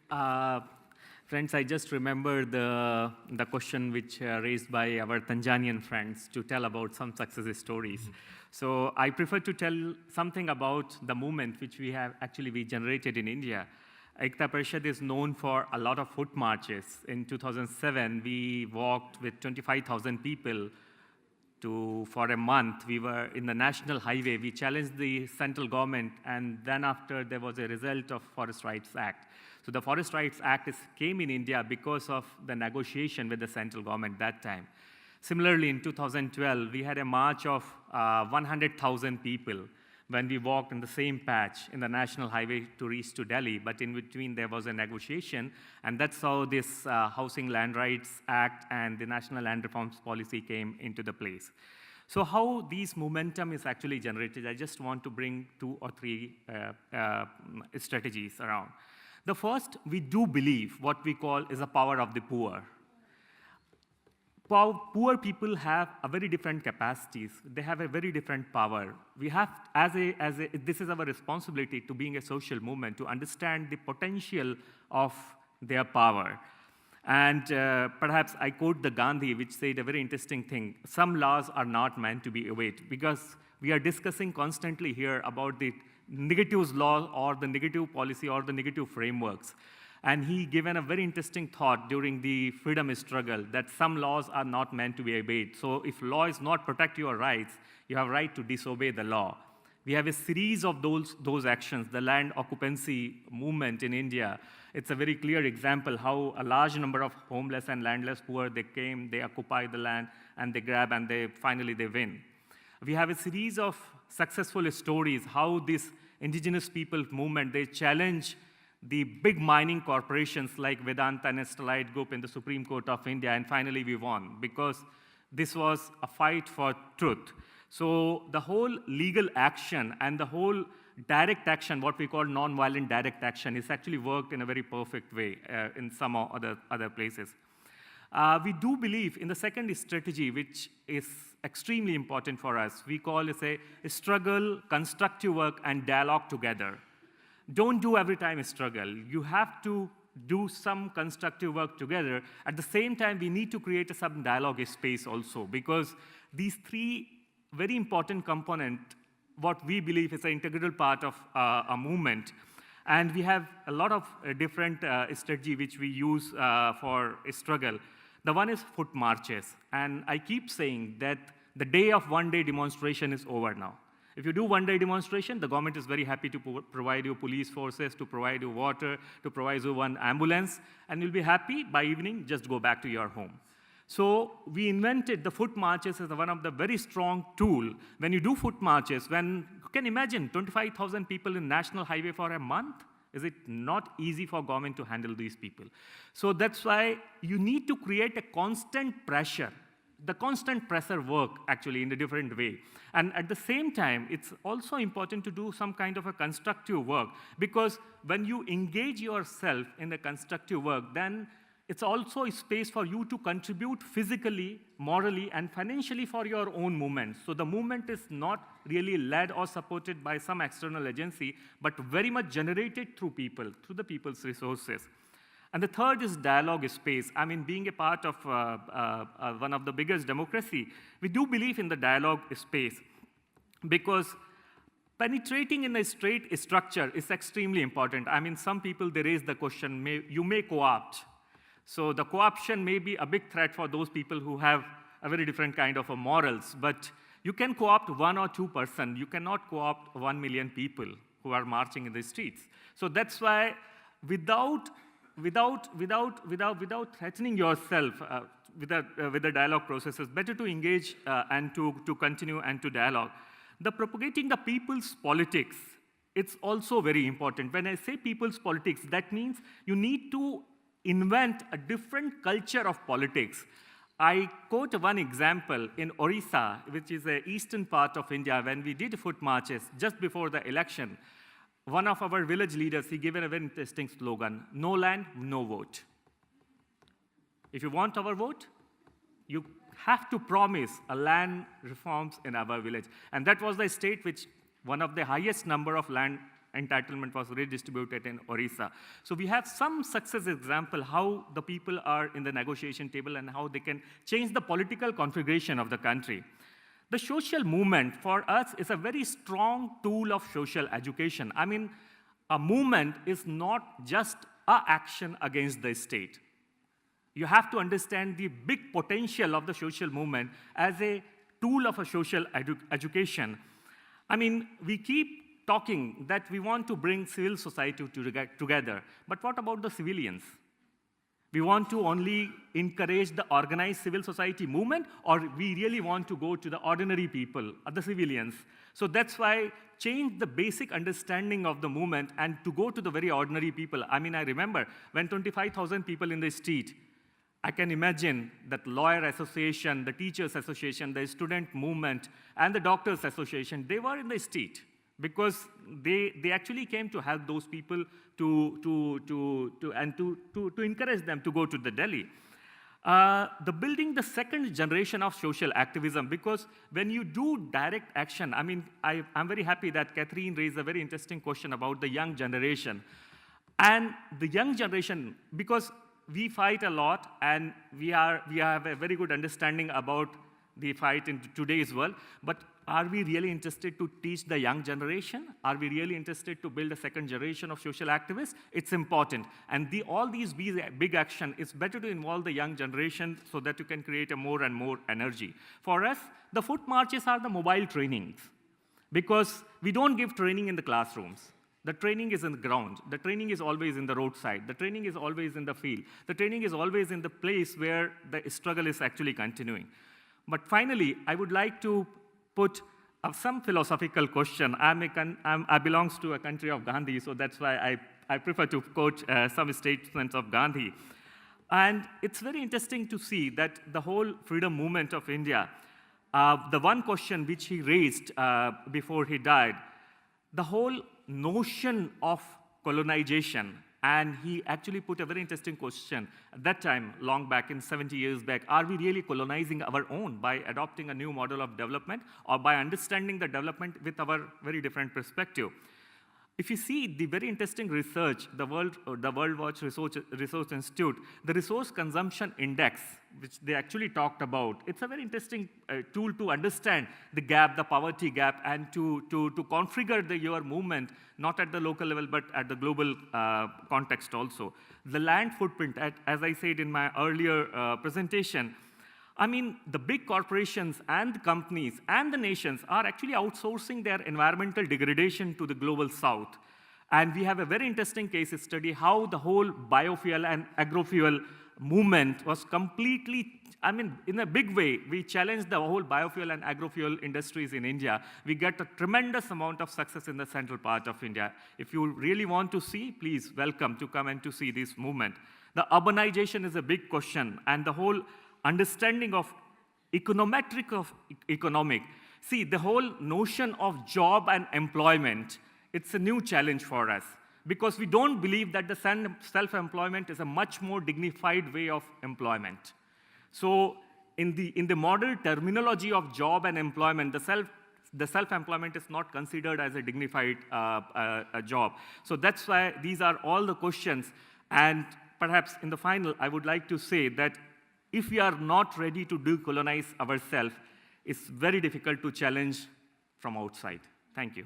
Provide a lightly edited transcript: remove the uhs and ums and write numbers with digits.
Uh, Friends, I just remember the question which raised by our Tanzanian friends to tell about some success stories. So I prefer to tell something about the movement which we generated in India. Ekta Parishad is known for a lot of foot marches. In 2007, we walked with 25,000 people for a month. We were in the national highway. We challenged the central government, and then after there was a result of Forest Rights Act. So the Forest Rights Act came in India because of the negotiation with the central government that time. Similarly, in 2012, we had a march of 100,000 people when we walked in the same patch in the national highway to reach to Delhi, but in between there was a negotiation, and that's how this Housing Land Rights Act and the National Land Reforms Policy came into the place. So how these momentum is actually generated, I just want to bring 2 or 3 strategies around. The first, we do believe what we call is the power of the poor. Poor people have a very different capacities. They have a very different power. We have, this is our responsibility to being a social movement, to understand the potential of their power. And perhaps I quote the Gandhi, which said a very interesting thing. Some laws are not meant to be obeyed, because we are discussing constantly here about the negative law or the negative policy or the negative frameworks. And he given a very interesting thought during the freedom struggle that some laws are not meant to be obeyed. So if law is not protect your rights, you have right to disobey the law. We have a series of those actions. The land occupancy movement in India, it's a very clear example how a large number of homeless and landless poor, they came, they occupy the land, and they grab, and finally they win. We have a series of successful stories how this indigenous people movement, they challenge the big mining corporations like Vedanta and Sterlite Group in the Supreme Court of India, and finally we won, because this was a fight for truth. So the whole legal action and the whole direct action, what we call non-violent direct action, is actually worked in a very perfect way in some other places. We do believe in the second strategy, which is extremely important for us. We call it a struggle, constructive work, and dialogue together. Don't do every time a struggle. You have to do some constructive work together. At the same time, we need to create some dialogue space also, because these 3 very important components, what we believe is an integral part of a movement. And we have a lot of different strategy which we use for a struggle. The one is foot marches. And I keep saying that the day of one-day demonstration is over now. If you do one-day demonstration, the government is very happy to provide you police forces, to provide you water, to provide you one ambulance, and you'll be happy by evening, just go back to your home. So we invented the foot marches as one of the very strong tool. When you do foot marches, you can imagine 25,000 people in national highway for a month. Is it not easy for government to handle these people? So that's why you need to create a constant pressure. The constant pressure work actually in a different way. And at the same time, it's also important to do some kind of a constructive work, because when you engage yourself in the constructive work, then it's also a space for you to contribute physically, morally, and financially for your own movement. So the movement is not really led or supported by some external agency, but very much generated through people, through the people's resources. And the third is dialogue space. I mean, being a part of one of the biggest democracy, we do believe in the dialogue space, because penetrating in a straight structure is extremely important. I mean, some people, they raise the question, you may co-opt. So the co-option may be a big threat for those people who have a very different kind of morals, but you can co-opt 1 or 2 persons. You cannot co-opt 1 million people who are marching in the streets. So that's why without threatening yourself with the dialogue process, it's better to engage and to continue and to dialogue. The propagating the people's politics, it's also very important. When I say people's politics, that means you need to invent a different culture of politics. I quote one example in Orissa, which is the eastern part of India, when we did foot marches just before the election. One of our village leaders, he gave a very interesting slogan, no land, no vote. If you want our vote, you have to promise a land reforms in our village. And that was the state which one of the highest number of land entitlement was redistributed in Orissa. So we have some success example how the people are in the negotiation table and how they can change the political configuration of the country. The social movement for us is a very strong tool of social education. I mean, a movement is not just an action against the state. You have to understand the big potential of the social movement as a tool of a social education. I mean, we keep talking that we want to bring civil society together, but what about the civilians? We want to only encourage the organized civil society movement, or we really want to go to the ordinary people, the civilians? So that's why change the basic understanding of the movement and to go to the very ordinary people. I mean, I remember when 25,000 people in the street, I can imagine that lawyer association, the teachers association, the student movement, and the doctors association, they were in the street because they actually came to help those people to encourage them to go to the Delhi. The building the second generation of social activism, because when you do direct action, I mean, I'm very happy that Catherine raised a very interesting question about the young generation. And the young generation, because we fight a lot and we have a very good understanding about the fight in today's world, but are we really interested to teach the young generation? Are we really interested to build a second generation of social activists? It's important. And all these big action, it's better to involve the young generation so that you can create a more and more energy. For us, the foot marches are the mobile trainings because we don't give training in the classrooms. The training is in the ground. The training is always in the roadside. The training is always in the field. The training is always in the place where the struggle is actually continuing. But finally, I would like to put some philosophical question. I belong to a country of Gandhi, so that's why I prefer to quote some statements of Gandhi. And it's very interesting to see that the whole freedom movement of India, the one question which he raised before he died, the whole notion of colonization, and he actually put a very interesting question at that time, long back in 70 years back, are we really colonizing our own by adopting a new model of development or by understanding the development with our very different perspective? If you see the very interesting research, the World Watch Resource Institute, the resource consumption index, which they actually talked about, it's a very interesting tool to understand the gap, the poverty gap, and to configure your movement, not at the local level, but at the global context also. The land footprint, as I said in my earlier presentation, I mean, the big corporations and the companies and the nations are actually outsourcing their environmental degradation to the global south. And we have a very interesting case study how the whole biofuel and agrofuel movement was completely, I mean, in a big way, we challenged the whole biofuel and agrofuel industries in India. We got a tremendous amount of success in the central part of India. If you really want to see, please welcome to come and to see this movement. The urbanization is a big question, and the whole understanding of econometric of economic. See, the whole notion of job and employment, it's a new challenge for us because we don't believe that the self-employment is a much more dignified way of employment. So in the modern terminology of job and employment, the self-employment is not considered as a dignified job. So that's why these are all the questions. And perhaps in the final, I would like to say that if we are not ready to decolonize ourselves, it's very difficult to challenge from outside. Thank you.